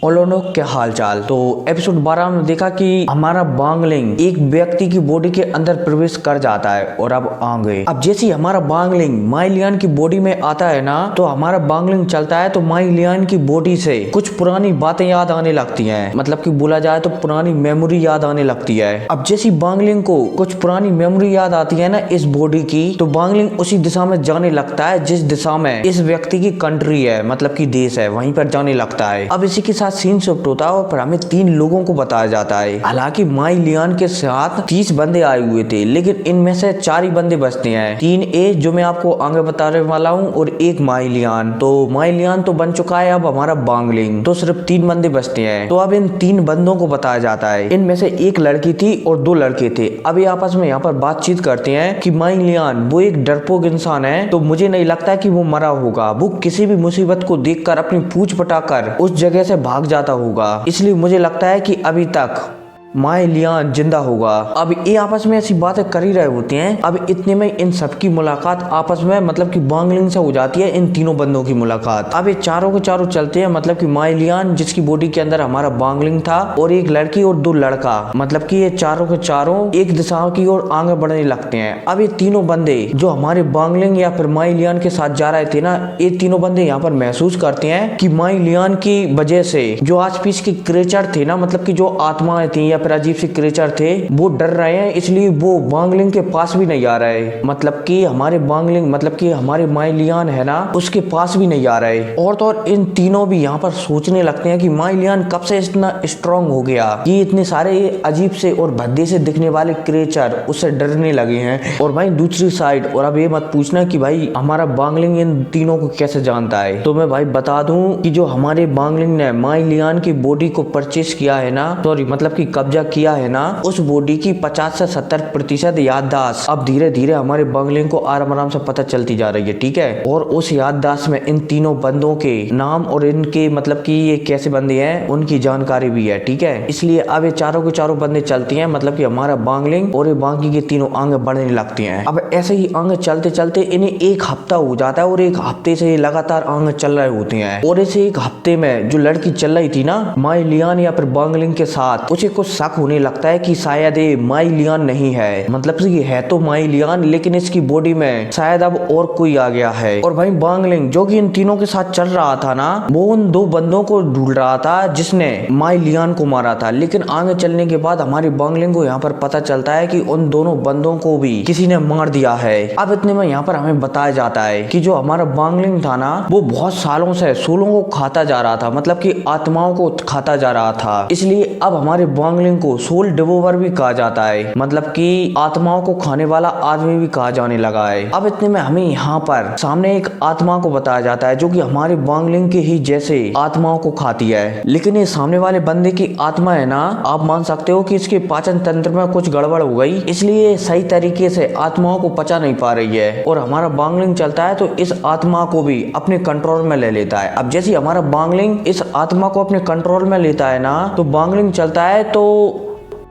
ओलोनो के हालचाल। तो एपिसोड 12 में देखा कि हमारा बांगलिंग एक व्यक्ति की बॉडी के अंदर प्रवेश कर जाता है और अब आगे अब जैसे ही हमारा बांगलिंग माई लियान की बॉडी में आता है ना, तो हमारा बांगलिंग चलता है तो माई लियान की बॉडी से कुछ पुरानी बातें याद आने लगती हैं। मतलब कि बोला जाए तो पुरानी मेमोरी याद आने लगती है। अब जैसी बांगलिंग को कुछ पुरानी मेमोरी याद आती है ना इस बॉडी की, तो बांगलिंग उसी दिशा में जाने लगता है जिस दिशा में इस व्यक्ति की कंट्री है, मतलब कि देश है, वहीं पर जाने लगता है। अब इसी के साथ सीन शिफ्ट होता है और फिर हमें 3 लोगों को बताया जाता है। हालांकि माई लियान के साथ 30 बंदे आए हुए थे, लेकिन इनमें से 4 ही बंदे बचते हैं। 3 ए जो मैं आपको आगे बताने वाला हूँ और 1 माई लियान। तो माई लियान तो बन चुका है अब हमारा बांगलिंग, तो सिर्फ 3 बंदे बचते हैं। तो अब इन 3 बंदों को बताया जाता है। इनमें से 1 लड़की थी और 2 लड़के थे। अब ये आपस में यहाँ पर बातचीत करते हैं कि माई लियान वो एक डरपोक इंसान है, तो मुझे नहीं लगता कि वो मरा होगा। वो किसी भी मुसीबत को देखकर अपनी पूंछ पटाकर उस जगह से भाग जाता होगा, इसलिए मुझे लगता है कि अभी तक माई लियान जिंदा होगा। अब ये आपस में ऐसी बातें कर ही रहे होते हैं। अब इतने में इन सबकी मुलाकात आपस में मतलब कि बांगलिंग से हो जाती है, इन तीनों बंदों की मुलाकात। अब ये चारों के चारों चलते हैं, मतलब कि माई लियान जिसकी बॉडी के अंदर हमारा बांगलिंग था और 1 लड़की और 2 लड़का, मतलब कि ये चारों के चारों एक दिशा की ओर आगे बढ़ने लगते हैं। अब ये तीनों बंदे जो हमारे बांगलिंग या फिर माई लियान के साथ जा रहे थे ना, ये तीनों बंदे यहाँ पर महसूस करते हैं कि माई लियान की वजह से जो आस पास के क्रिएचर थे ना, मतलब कि जो आत्माएं थी या फिर अजीब से क्रिएचर थे, वो डर रहे हैं, इसलिए वो बांगलिंग के पास भी नहीं आ रहे। मतलब कि हमारे बांगलिंग मतलब कि हमारे माई लियान है ना, उसके पास भी नहीं आ रहे। और तो और इन तीनों भी यहाँ पर सोचने लगते हैं कि माई लियान कब से इतना स्ट्रांग हो गया, ये इतने सारे अजीब से और भद्दे से दिखने वाले क्रिएचर उससे डरने लगे हैं। और भाई दूसरी साइड, और अब ये मत पूछना कि भाई हमारा बांगलिंग इन तीनों को कैसे जानता है, तो मैं भाई बता दूं कि जो हमारे बांगलिंग ने माई लियान की बॉडी को परचेस किया है ना, सॉरी मतलब कि कब्जा किया है ना, उस बॉडी की 50 से 70% याददाश्त अब धीरे धीरे हमारे बांगलिंग को आराम आराम से पता चलती जा रही है। ठीक है, और उस याददाश्त में इन तीनों बंदों के नाम और इनके मतलब कि ये कैसे बंदे हैं उनकी जानकारी भी है। ठीक है, इसलिए अब ये चारों के चारों बंदे चलती हैं, मतलब कि हमारा बांगलिंग और ये बाकी के तीनों आगे बढ़ने लगती हैं। अब ऐसे ही आगे चलते चलते इन्हें 1 हफ्ता हो जाता है और 1 हफ्ते से ये लगातार आगे चल रहे होते हैं। और इस 1 हफ्ते में जो लड़की चल रही थी ना माई लियान या फिर बांगलिंग के साथ, उसे कुछ शक होने लगता है कि शायद ये माई लियान नहीं है, मतलब ये है तो माई लियान, लेकिन इसकी बॉडी में शायद अब और कोई आ गया है। और भाई बांगलिंग जो कि इन तीनों के साथ चल रहा था ना, वो उन 2 बंदों को ढूंढ रहा था जिसने माई लियान को मारा था। लेकिन आगे चलने के बाद हमारी बांगलिंग को यहाँ पर पता चलता है कि उन दोनों बंदों को भी किसी ने मार दिया है। अब इतने में यहाँ पर हमें बताया जाता है कि जो हमारा बांगलिंग था ना, वो बहुत सालों से सोलों को खाता जा रहा था, मतलब कि आत्माओं को खाता जा रहा था। इसलिए अब हमारे बांगलिंग को सोल डिवोवर भी कहा जाता है, मतलब कि आत्माओं को खाने वाला आदमी भी कहा जाने लगा है। अब इतने में हमें यहाँ पर सामने एक आत्मा को बताया जाता है जो कि हमारे बांगलिंग के ही जैसे आत्माओं को खाती है। लेकिन ये सामने वाले बंदे की आत्मा है ना, आप मान सकते हो कि इसके पाचन तंत्र में कुछ गड़बड़ हो गई, इसलिए सही तरीके से आत्माओं को पचा नहीं पा रही है। और हमारा बांगलिंग चलता है तो इस आत्मा को भी अपने कंट्रोल में ले लेता है। अब जैसे हमारा बांगलिंग इस आत्मा को अपने कंट्रोल में लेता है ना, तो बांगलिंग चलता है तो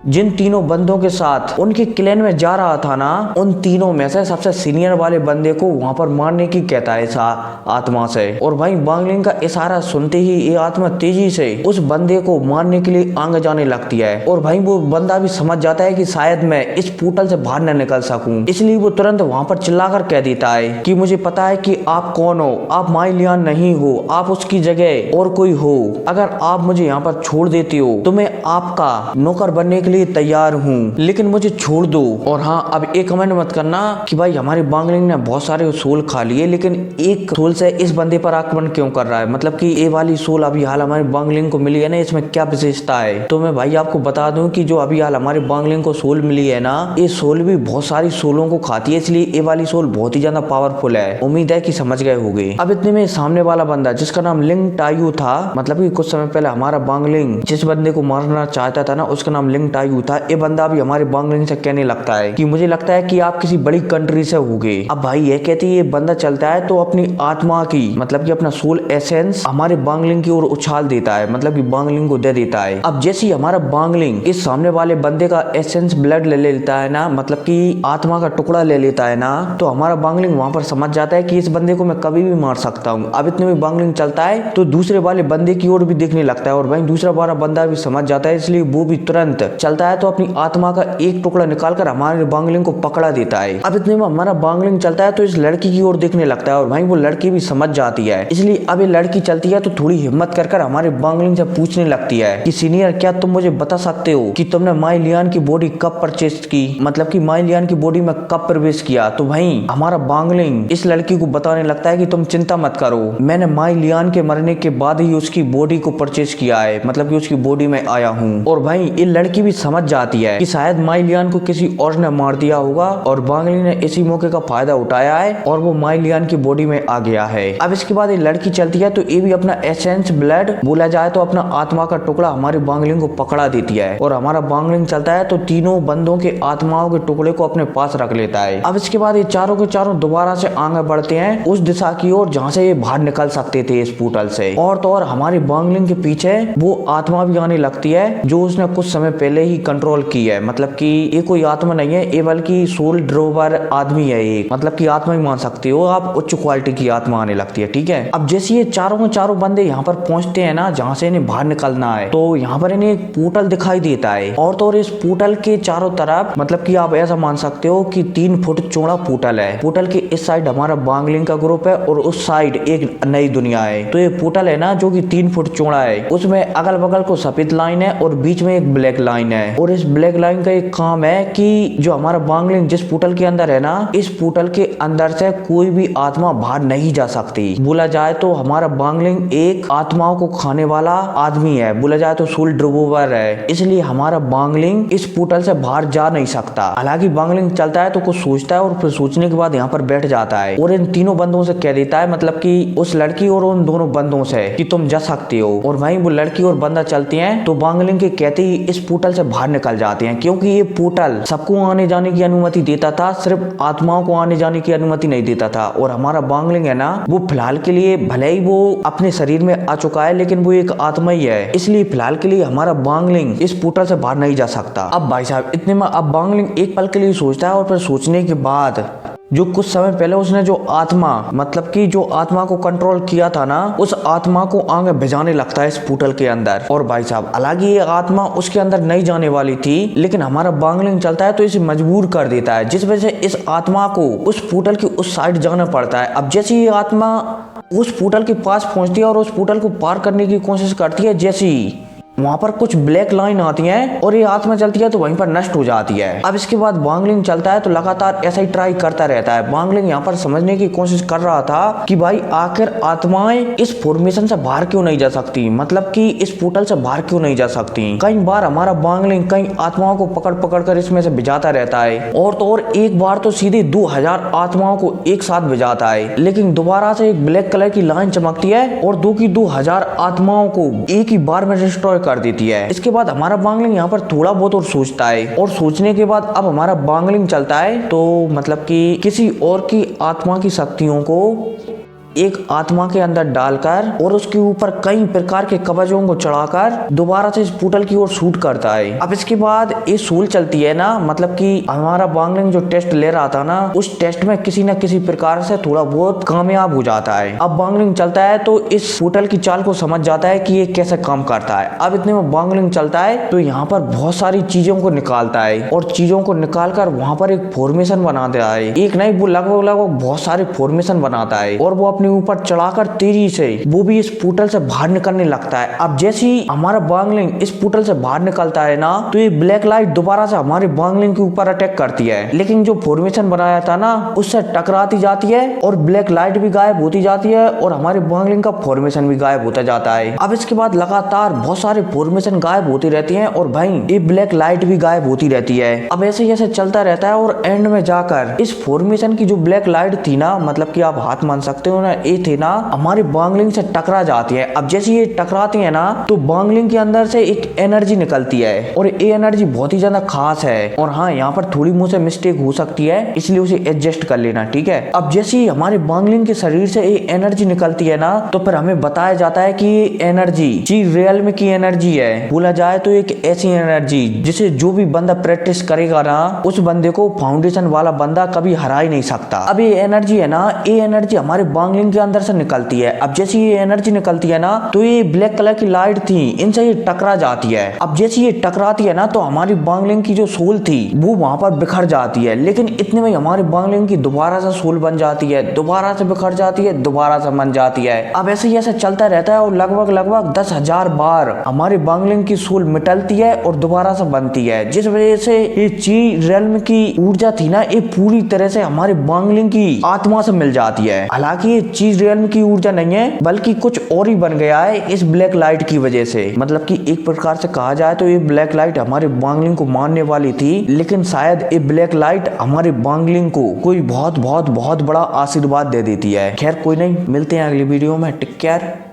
जिन तीनों बंदों के साथ उनके क्लैन में जा रहा था ना, उन तीनों में से सबसे सीनियर वाले बंदे को वहां पर मारने की कहता है इस आत्मा से। और भाई बांगलिंग का इशारा सुनते ही ये आत्मा तेजी से उस बंदे को मारने के लिए आगे जाने लगती है। और भाई वो बंदा भी समझ जाता है कि शायद मैं इस पोर्टल से बाहर न निकल सकूं, इसलिए वो तुरंत वहां पर चिल्लाकर कह देता है कि मुझे पता है कि आप कौन हो, आप माई लियान नहीं हो, आप उसकी जगह और कोई हो। अगर आप मुझे यहाँ पर छोड़ देते हो तो मैं आपका नौकर बनने के लिए तैयार हूँ, लेकिन मुझे छोड़ दो। और हाँ, अब एक कमेंट मत करना कि भाई हमारे बांगलिंग ने बहुत सारे सोल खा लिए, लेकिन एक सोल से इस बंदे पर आक्रमण क्यों कर रहा है, मतलब कि ये वाली सोल अभी हाल हमारे बांगलिंग को मिली है ना, इसमें क्या विशेषता है। तो मैं भाई आपको बता दूं कि जो अभी हाल हमारे बांगलिंग को सोल मिली है ना, ये सोल भी बहुत सारी सोलों को खाती है, इसलिए ये वाली सोल बहुत ही ज्यादा पावरफुल है। उम्मीद है कि समझ गए होंगे। अब इतने में सामने वाला बंदा जिसका नाम लिंग टायू था, मतलब कि कुछ समय पहले हमारा बांगलिंग जिस बंदे को मारना चाहता था ना, उसका नाम लिंग टायू हुआ था, ये बंदा भी हमारे बांगलिंग से कहने लगता है कि मुझे लगता है कि आप किसी बड़ी कंट्री से होगे। अब भाई ये कहते ये बंदा चलता है तो अपनी आत्मा की मतलब कि अपना सोल एसेंस हमारे बांगलिंग की ओर उछाल देता है, मतलब कि बांगलिंग को दे देता है। अब जैसे ही हमारा बांगलिंग इस सामने वाले बंदे का एसेंस ब्लड ले लेता है ना, मतलब कि आत्मा का टुकड़ा ले लेता है ना, तो हमारा बांगलिंग वहां पर समझ जाता है कि इस बंदे को मैं कभी भी मार सकता हूँ। अब इतने में बांगलिंग चलता है तो दूसरे वाले बंदे की ओर भी देखने लगता है और भाई दूसरा वाला बंदा भी समझ जाता है, इसलिए वो भी तुरंत चलता है तो अपनी आत्मा का एक टुकड़ा निकालकर हमारे बांगलिंग को पकड़ा देता है। अब इतने में हमारा बांगलिंग चलता है तो इस लड़की की ओर देखने लगता है और भाई वो लड़की भी समझ जाती है, इसलिए अब ये लड़की चलती है तो थोड़ी हिम्मत कर हमारे बांगलिंग से पूछने लगती है कि सीनियर क्या तुम मुझे बता सकते हो कि तुमने माई लियान की बॉडी कब परचेज की, मतलब कि माई लियान की बॉडी में कब प्रवेश किया। तो भाई हमारा बांगलिंग इस लड़की को बताने लगता है कि तुम चिंता मत करो, मैंने माई लियान के मरने के बाद ही उसकी बॉडी को परचेज किया है, मतलब कि उसकी बॉडी में आया हूँ। और भाई ये लड़की भी समझ जाती है कि शायद माई लियान को किसी और ने मार दिया होगा और बांगलिंग ने इसी मौके का फायदा उठाया है और वो माई लियान की बॉडी में आ गया है। अब इसके बाद ये लड़की चलती है तो ये भी अपना एसेंस ब्लड बोला जाए तो अपना आत्मा का टुकड़ा हमारी बांगलिंग को पकड़ा देती है और हमारा बांगलिंग चलता है तो तीनों बंदों के आत्माओं के टुकड़े को अपने पास रख लेता है। अब इसके बाद ये चारों के चारों दोबारा से आगे बढ़ते हैं उस दिशा की ओर जहाँ से ये बाहर निकल सकते थे इस पोर्टल से। और तो और हमारी बांगलिंग के पीछे वो आत्मा भी आने लगती है जो उसने कुछ समय पहले ही कंट्रोल की है, मतलब कि ये कोई आत्मा नहीं है, ये बल्कि सोल ड्रोवर आदमी है एक, मतलब कि आत्मा ही मान सकते हो आप, उच्च क्वालिटी की आत्मा आने लगती है। ठीक है, अब जैसे ये चारों के चारों बंदे यहाँ पर पहुंचते हैं ना जहाँ से इन्हें बाहर निकलना है, तो यहाँ पर इन्हें एक पोर्टल दिखाई देता है और तो और इस पोर्टल के चारों तरफ मतलब कि आप ऐसा मान सकते हो कि 3 फुट चौड़ा पोर्टल है। पोर्टल के इस साइड हमारा बांगलिंग का ग्रुप है और उस साइड एक नई दुनिया है। तो ये पोर्टल है ना जो कि 3 फुट चौड़ा है, उसमें अगल बगल को सफेद लाइन है और बीच में एक ब्लैक लाइन है। और इस ब्लैक लाइन का एक काम है कि जो हमारा बांगलिंग जिस पोर्टल के अंदर है ना, इस पोर्टल के अंदर से कोई भी आत्मा बाहर नहीं जा सकती। बोला जाए तो हमारा बांगलिंग एक आत्माओं को खाने वाला आदमी है, बोला जाए तो सोल ड्रोवर है, इसलिए हमारा बांगलिंग इस पोर्टल से बाहर जा नहीं सकता। हालांकि बांगलिंग चलता है तो कुछ सोचता है और फिर सोचने के बाद यहाँ पर बैठ जाता है और इन तीनों बंदों से कह देता है, मतलब कि उस लड़की और उन दोनों बंदों से कि तुम जा सकते हो। और वहीं वो लड़की और बंदा चलते हैं तो बांगलिंग के कहते ही इस पोर्टल से बाहर निकल जाते हैं, क्योंकि ये पोर्टल सबको आने जाने की अनुमति देता था, सिर्फ आत्माओं को आने जाने की अनुमति नहीं देता था। और हमारा बांगलिंग है ना वो फिलहाल के लिए भले ही वो अपने शरीर में आ चुका है लेकिन वो एक आत्मा ही है, इसलिए फिलहाल के लिए हमारा बांगलिंग इस पोर्टल से बाहर नहीं जा सकता। अब भाई साहब इतने में अब बांगलिंग एक पल के लिए सोचता है और फिर सोचने के बाद जो कुछ समय पहले उसने जो आत्मा मतलब कि जो आत्मा को कंट्रोल किया था ना, उस आत्मा को आगे भिजाने लगता है इस पोर्टल के अंदर। और भाई साहब हालांकि ये आत्मा उसके अंदर नहीं जाने वाली थी लेकिन हमारा बांगलिंग चलता है तो इसे मजबूर कर देता है, जिस वजह से इस आत्मा को उस पोर्टल की उस साइड जाना पड़ता है। अब जैसे ये आत्मा उस पोर्टल के पास पहुंचती है और उस पोर्टल को पार करने की कोशिश करती है, जैसे ही वहां पर कुछ ब्लैक लाइन आती हैं और ये आत्मा चलती है तो वहीं पर नष्ट हो जाती है। अब इसके बाद बांगलिंग चलता है तो लगातार ऐसा ही ट्राई करता रहता है। बांगलिंग यहाँ पर समझने की कोशिश कर रहा था कि भाई आखिर आत्माएं इस फॉर्मेशन से बाहर क्यों नहीं जा सकती, मतलब कि इस पोर्टल से बाहर क्यों नहीं जा सकती। कई बार हमारा बांगलिंग कई आत्माओं को पकड़ पकड़ कर इसमें से भिजाता रहता है और तो और एक बार तो सीधे 2000 आत्माओं को एक साथ भिजाता है, लेकिन दोबारा से एक ब्लैक कलर की लाइन चमकती है और 2000 आत्माओं को एक ही बार में डिस्ट्रॉय कर देती है। इसके बाद हमारा बांगलिंग यहाँ पर थोड़ा बहुत और सोचता है और सोचने के बाद अब हमारा बांगलिंग चलता है तो मतलब कि किसी और की आत्मा की शक्तियों को एक आत्मा के अंदर डालकर और उसके ऊपर कई प्रकार के कवचों को चढ़ाकर दोबारा से इस पोर्टल की ओर शूट करता है। अब इसके बाद ये सोल चलती है ना, मतलब कि हमारा बांगलिंग जो टेस्ट ले रहा था ना, उस टेस्ट में किसी न किसी प्रकार से थोड़ा बहुत कामयाब हो जाता है। अब बांगलिंग चलता है तो इस पोर्टल की चाल को समझ जाता है कि ये कैसे काम करता है। अब इतने में बांगलिंग चलता है तो यहाँ पर बहुत सारी चीजों को निकालता है और चीजों को निकाल कर वहां पर एक फॉर्मेशन बना देता है। एक नहीं वो लगभग बहुत सारे फॉर्मेशन बनाता है और वो अपने ऊपर चढ़ाकर तेजी से वो भी इस पोर्टल से बाहर निकलने लगता है। अब जैसे ही हमारा बांगलिंग इस पोर्टल से बाहर निकलता है ना, तो ये ब्लैक लाइट दोबारा से हमारे बांगलिंग के ऊपर अटैक करती है, लेकिन जो फॉर्मेशन बनाया था ना उससे टकराती जाती है और ब्लैक लाइट भी गायब होती जाती है और हमारे बांगलिंग का फॉर्मेशन भी गायब होता जाता है। अब इसके बाद लगातार बहुत सारे फॉर्मेशन गायब होती रहती है और भाई ये ब्लैक लाइट भी गायब होती रहती है। अब ऐसे ऐसे चलता रहता है और एंड में जाकर इस फॉर्मेशन की जो ब्लैक लाइट थी ना, मतलब कि आप हाथ मान सकते हो ना, ये थे ना हमारे बांगलिंग से टकरा जाती है। अब जैसे ये टकराती है ना तो बांगलिंग के अंदर से एक एनर्जी निकलती है और ये एनर्जी बहुत ही ज्यादा खास है। और हाँ, यहाँ पर थोड़ी मुझसे मिस्टेक हो सकती है, इसलिए उसे एडजस्ट कर लेना, ठीक है। अब जैसे ही हमारे बांगलिंग के शरीर से ये एनर्जी निकलती है ना तो फिर हमें बताया जाता है कि ये एनर्जी चीज रियल की एनर्जी है। बोला जाए तो एक ऐसी एनर्जी जिसे जो भी बंदा प्रैक्टिस करेगा ना उस बंदे को फाउंडेशन वाला बंदा कभी हरा ही नहीं सकता। अब ये एनर्जी है ना, ये एनर्जी हमारे बांगलिंग के अंदर से निकलती है। अब जैसे ये एनर्जी निकलती है ना तो ये ब्लैक कलर की लाइट थी, इनसे ये टकरा जाती है। अब जैसे ये टकराती है ना तो हमारी बांगलिंग की जो सोल थी वो वहां पर बिखर जाती है, लेकिन इतने में हमारी बांगलिंग की दोबारा से सोल बन जाती है, दोबारा से बिखर जाती है, दोबारा से बन जाती है। अब ऐसे ही ऐसे चलता रहता है और लगभग 10,000 बार हमारी बांगलिंग की सोल मिटलती है और दोबारा से बनती है, जिस वजह से ये ची रेल्म की ऊर्जा थी ना ये पूरी तरह से हमारे बांगलिंग की आत्मा से मिल जाती है। हालांकि ये चीज रेल्म की ऊर्जा नहीं है बल्कि कुछ और ही बन गया है इस ब्लैक लाइट की वजह से। मतलब कि एक प्रकार से कहा जाए तो ये ब्लैक लाइट हमारे बांगलिंग को मारने वाली थी, लेकिन शायद ये ब्लैक लाइट हमारे बांगलिंग को कोई बहुत बड़ा आशीर्वाद दे देती है। खैर कोई नहीं, मिलते हैं अगली वीडियो में। Take care.